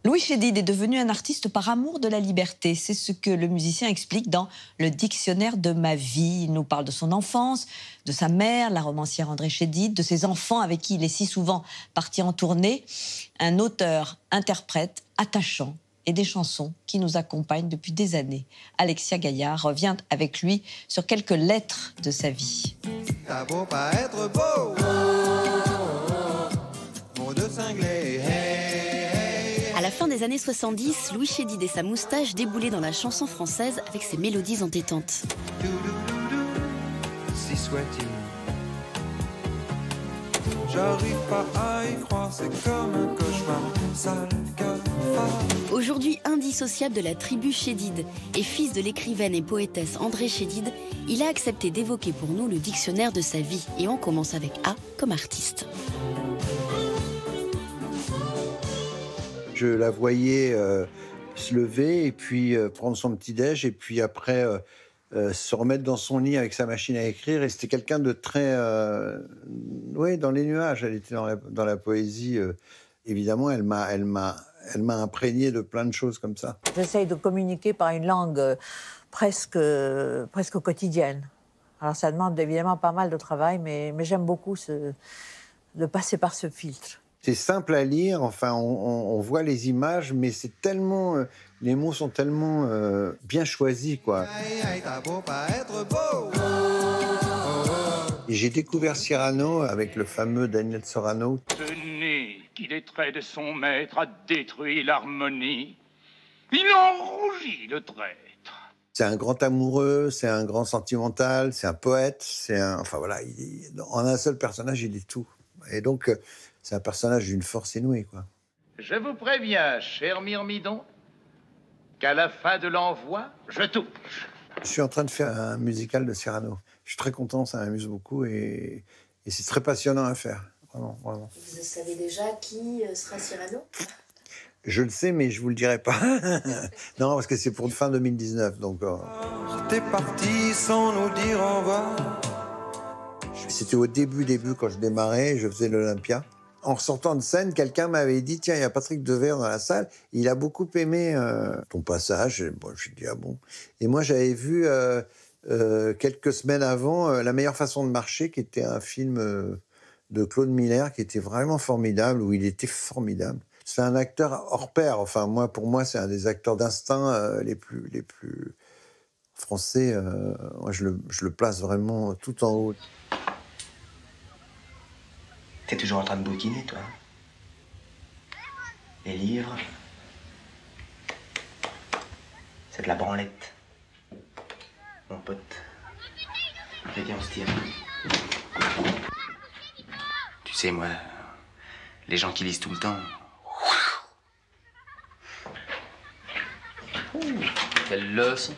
Louis Chédid est devenu un artiste par amour de la liberté. C'est ce que le musicien explique dans Le dictionnaire de ma vie. Il nous parle de son enfance, de sa mère, la romancière André Chédid, de ses enfants avec qui il est si souvent parti en tournée. Un auteur-interprète attachant et des chansons qui nous accompagnent depuis des années. Alexia Gaillard revient avec lui sur quelques lettres de sa vie. T'as beau pas être beau, mot de cinglé, À la fin des années 70, Louis Chédid et sa moustache déboulaient dans la chanson française avec ses mélodies entêtantes. Si soit-il. J'arrive pas à y croire, c'est comme un cauchemar, sale cafard. Aujourd'hui indissociable de la tribu Chédid et fils de l'écrivaine et poétesse André Chédid, il a accepté d'évoquer pour nous le dictionnaire de sa vie. Et on commence avec A comme artiste. Je la voyais se lever et puis prendre son petit-déj et puis après se remettre dans son lit avec sa machine à écrire. Et c'était quelqu'un de très... oui, dans les nuages. Elle était dans la poésie. Évidemment, elle m'a imprégné de plein de choses comme ça. J'essaye de communiquer par une langue presque quotidienne. Alors ça demande évidemment pas mal de travail, mais j'aime beaucoup de passer par ce filtre. C'est simple à lire, enfin, on voit les images, mais c'est tellement... les mots sont tellement bien choisis, quoi. T'as beau pas être beau. Et j'ai découvert Cyrano avec le fameux Daniel Sorano. Ce nez qui des traits de son maître a détruit l'harmonie. Il en rougit le traître. C'est un grand amoureux, c'est un grand sentimental, c'est un poète, enfin voilà, en un seul personnage, il est tout. Et donc, c'est un personnage d'une force inouïe, quoi. Je vous préviens, cher Myrmidon, qu'à la fin de l'envoi, je touche. Je suis en train de faire un musical de Cyrano. Je suis très content, ça m'amuse beaucoup et c'est très passionnant à faire. Vraiment, vraiment. Vous savez déjà qui sera Cyrano ? Je le sais, mais je vous le dirai pas. Non, parce que c'est pour fin 2019, donc... T'es parti sans nous dire au revoir. C'était au début, quand je démarrais, je faisais l'Olympia. En sortant de scène, quelqu'un m'avait dit « Tiens, il y a Patrick Devers dans la salle. Il a beaucoup aimé ton passage. » Et bon, j'ai dit « Ah bon ?» Et moi, j'avais vu quelques semaines avant La meilleure façon de marcher, qui était un film de Claude Miller, qui était vraiment formidable, où il était formidable. C'est un acteur hors pair. Enfin, pour moi, c'est un des acteurs d'instinct les plus français. Moi, je le place vraiment tout en haut. T'es toujours en train de bouquiner, toi. Les livres, c'est de la branlette. Mon pote. Viens, on se tire. Tu sais, moi, les gens qui lisent tout le temps... Quelle leçon.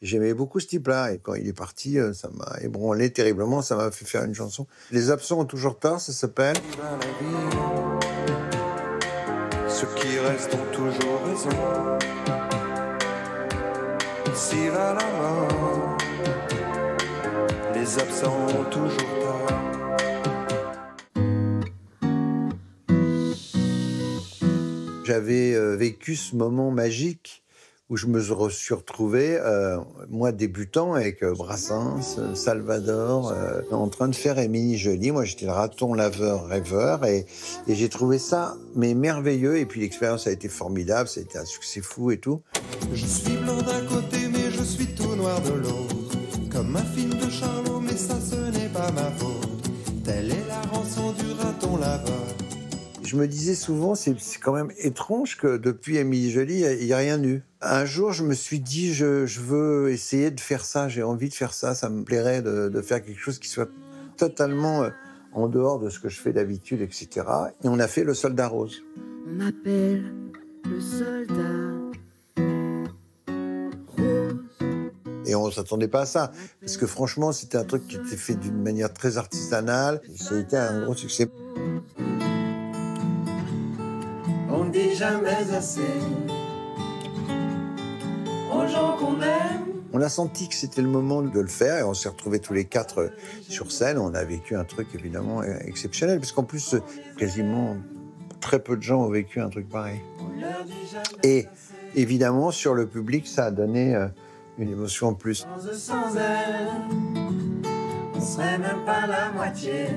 J'aimais beaucoup ce type-là, et quand il est parti, ça m'a ébranlé terriblement, ça m'a fait faire une chanson. Les absents ont toujours tort, ça s'appelle. Ceux qui restent ont toujours raison. Si va la mort, les absents ont toujours tort. J'avais vécu ce moment magique où je me suis retrouvé, moi débutant, avec Brassens, Salvador, en train de faire Émilie Joly. Moi, j'étais le raton laveur rêveur, et j'ai trouvé ça merveilleux. Et puis l'expérience a été formidable, ça a été un succès fou et tout. Je suis blanc d'un côté, mais je suis tout noir de l'autre. Comme un film de Charlot, mais ça, ce n'est pas ma faute. Telle est la rançon du raton laveur. Je me disais souvent, c'est quand même étrange que depuis Émilie Joly, il n'y a rien eu. Un jour, je me suis dit, je veux essayer de faire ça, j'ai envie de faire ça, ça me plairait de faire quelque chose qui soit totalement en dehors de ce que je fais d'habitude, etc. Et on a fait Le Soldat Rose. On m'appelle le soldat rose. Et on ne s'attendait pas à ça, parce que franchement, c'était un truc qui était fait d'une manière très artisanale. Ça a été un gros succès. On ne dit jamais assez aux gens qu'on aime. On a senti que c'était le moment de le faire et on s'est retrouvés tous les quatre sur scène. On a vécu un truc évidemment exceptionnel, parce qu'en plus, quasiment Très peu de gens ont vécu un truc pareil. Et évidemment, sur le public, ça a donné une émotion en plus. Sans elle, on serait même pas la moitié.